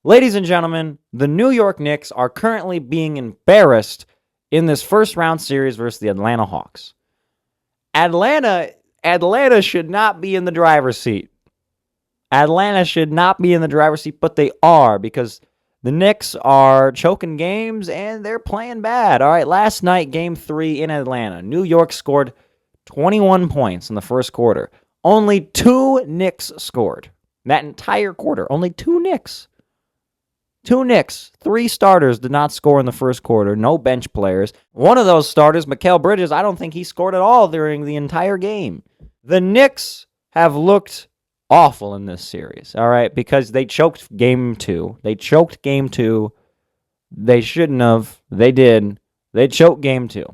Ladies and gentlemen, the New York Knicks are currently being embarrassed in this first round series versus the Atlanta Hawks. Atlanta should not be in the driver's seat. Atlanta should not be in the driver's seat, but they are because the Knicks are choking games and they're playing bad. All right, last night, game 3 in Atlanta. New York scored 21 points in the first quarter. Only 2 Knicks scored. That entire quarter, only 2 Knicks. 2 Knicks. 3 starters did not score in the first quarter. No bench players. One of those starters, Mikal Bridges, I don't think he scored at all during the entire game. The Knicks have looked awful in this series, all right, because they choked game 2. They choked game 2. They shouldn't have. They did. They choked game 2.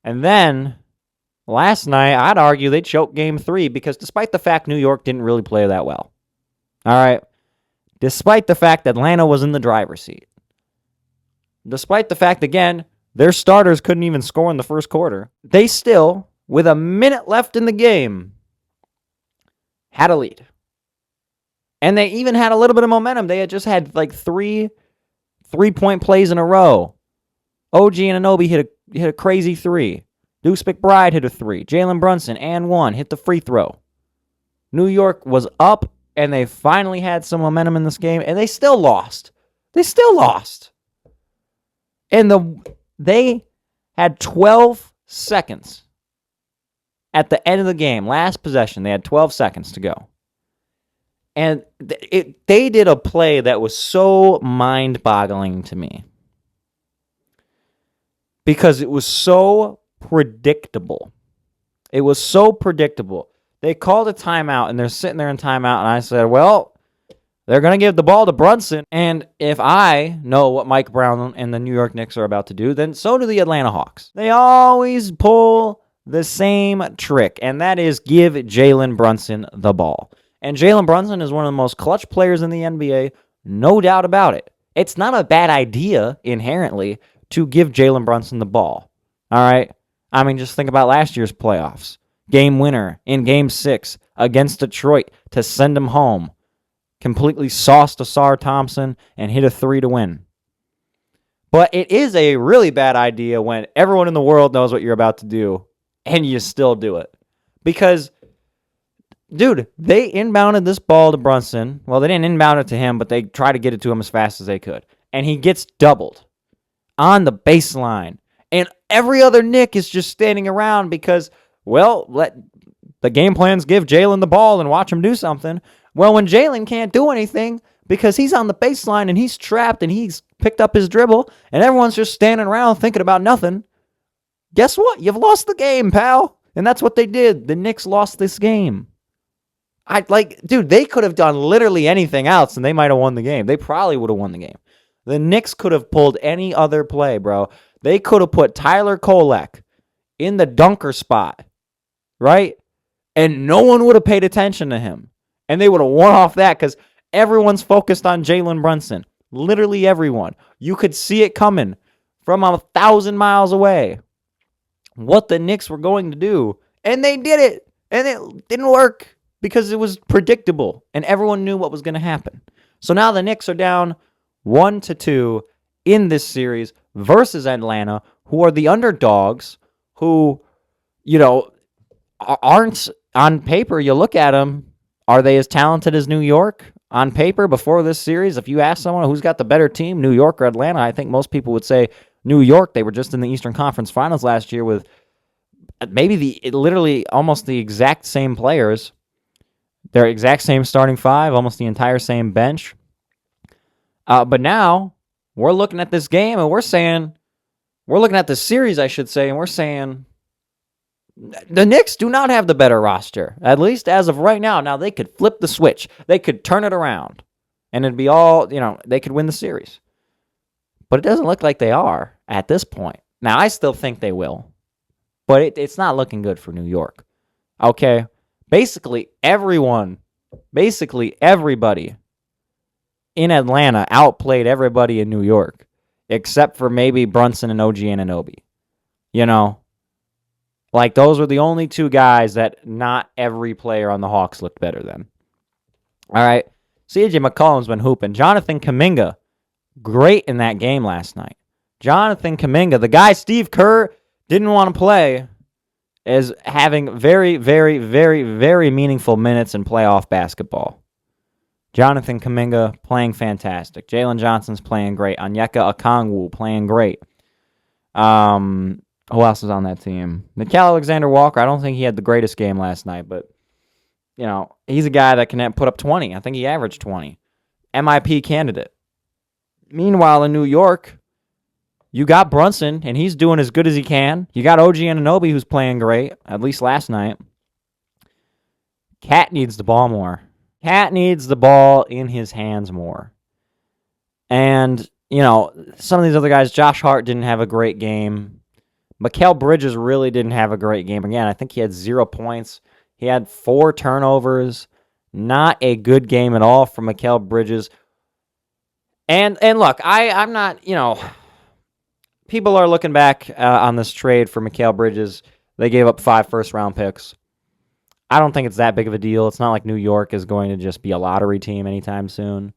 And then last night, I'd argue they choked game 3 because despite the fact New York didn't really play that well, all right, despite the fact Atlanta was in the driver's seat, despite the fact, again, their starters couldn't even score in the first quarter, they still, with a minute left in the game, had a lead. And they even had a little bit of momentum. They had just had like 3 3-point plays in a row. OG Anunoby hit a crazy 3. Deuce McBride hit a 3. Jalen Brunson and 1 hit the free throw. New York was up, and they finally had some momentum in this game, and they still lost. And they had 12 seconds at the end of the game. Last possession, they had 12 seconds to go. And they did a play that was so mind-boggling to me because it was so predictable. It was so predictable. They called a timeout, and they're sitting there in timeout, and I said, well, they're going to give the ball to Brunson, and if I know what Mike Brown and the New York Knicks are about to do, then so do the Atlanta Hawks. They always pull the same trick, and that is give Jalen Brunson the ball. And Jalen Brunson is one of the most clutch players in the NBA, no doubt about it. It's not a bad idea, inherently, to give Jalen Brunson the ball. All right? I mean, just think about last year's playoffs. Game winner in Game 6 against Detroit to send him home. Completely sauced Asar Thompson and hit a 3 to win. But it is a really bad idea when everyone in the world knows what you're about to do, and you still do it. Because, dude, they inbounded this ball to Brunson. Well, they didn't inbound it to him, but they tried to get it to him as fast as they could. And he gets doubled on the baseline. And every other Knick is just standing around because, well, let the game plans give Jalen the ball and watch him do something. Well, when Jalen can't do anything because he's on the baseline and he's trapped and he's picked up his dribble and everyone's just standing around thinking about nothing, guess what? You've lost the game, pal. And that's what they did. The Knicks lost this game. Dude, they could have done literally anything else and they might have won the game. They probably would have won the game. The Knicks could have pulled any other play, bro. They could have put Tyler Kolek in the dunker spot, right? And no one would have paid attention to him. And they would have won off that because everyone's focused on Jalen Brunson. Literally everyone. You could see it coming from 1,000 miles away. What the Knicks were going to do. And they did it. And it didn't work because it was predictable. And everyone knew what was going to happen. So now the Knicks are down 1-2 in this series versus Atlanta, who are the underdogs, who, you know, aren't on paper. You look at them. Are they as talented as New York on paper before this series? If you ask someone who's got the better team, New York or Atlanta, I think most people would say New York. They were just in the Eastern Conference Finals last year with maybe literally almost the exact same players. Their exact same starting 5, almost the entire same bench. But now we're looking at this game and we're looking at the series, I should say, and we're saying the Knicks do not have the better roster, at least as of right now. Now, they could flip the switch. They could turn it around, and it'd be all, they could win the series. But it doesn't look like they are at this point. Now, I still think they will, but it's not looking good for New York. Okay? Basically, everybody in Atlanta outplayed everybody in New York, except for maybe Brunson and OG Anunoby. Like, those were the only 2 guys that not every player on the Hawks looked better than. All right. CJ McCollum's been hooping. Johnathan Kuminga, great in that game last night. Johnathan Kuminga, the guy Steve Kerr didn't want to play, is having very, very, very, very meaningful minutes in playoff basketball. Johnathan Kuminga playing fantastic. Jalen Johnson's playing great. Onyeka Okongwu playing great. Who else is on that team? Nickeil Alexander-Walker, I don't think he had the greatest game last night, but, he's a guy that can put up 20. I think he averaged 20. MIP candidate. Meanwhile, in New York, you got Brunson, and he's doing as good as he can. You got OG Anunoby, who's playing great, at least last night. Cat needs the ball more. Cat needs the ball in his hands more. And, some of these other guys, Josh Hart didn't have a great game. Mikal Bridges really didn't have a great game. Again, I think he had 0 points. He had 4 turnovers. Not a good game at all for Mikal Bridges. And look, I'm not, people are looking back on this trade for Mikal Bridges. They gave up 5 first-round picks. I don't think it's that big of a deal. It's not like New York is going to just be a lottery team anytime soon.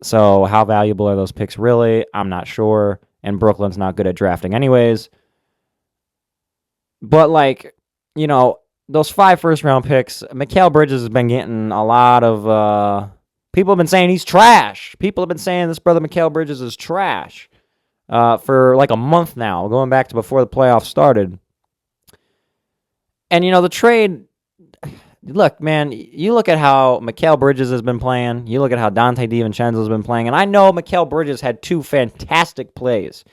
So how valuable are those picks really? I'm not sure. And Brooklyn's not good at drafting anyways. But, those 5 first-round picks, Mikal Bridges has been getting a lot of... people have been saying he's trash. People have been saying this brother Mikal Bridges is trash for a month now, going back to before the playoffs started. And, the trade... Look, man, you look at how Mikal Bridges has been playing. You look at how Dante DiVincenzo has been playing. And I know Mikal Bridges had 2 fantastic plays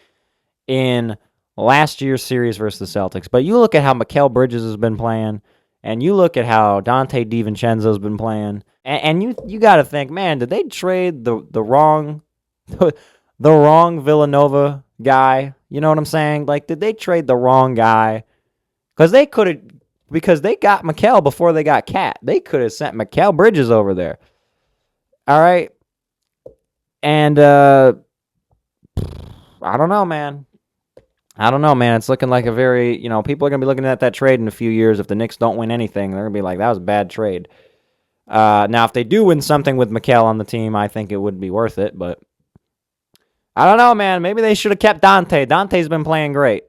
in last year's series versus the Celtics. But you look at how Mikal Bridges has been playing, and you look at how Dante DiVincenzo has been playing, and you got to think, man, did they trade the wrong the wrong Villanova guy? You know what I'm saying? Did they trade the wrong guy? Because they got Mikal before they got Cat. They could have sent Mikal Bridges over there. All right. And I don't know, man. It's looking like a very, people are going to be looking at that trade in a few years. If the Knicks don't win anything, they're going to be like, that was a bad trade. Now, if they do win something with Mikal on the team, I think it would be worth it. But I don't know, man. Maybe they should have kept Dante. Dante's been playing great.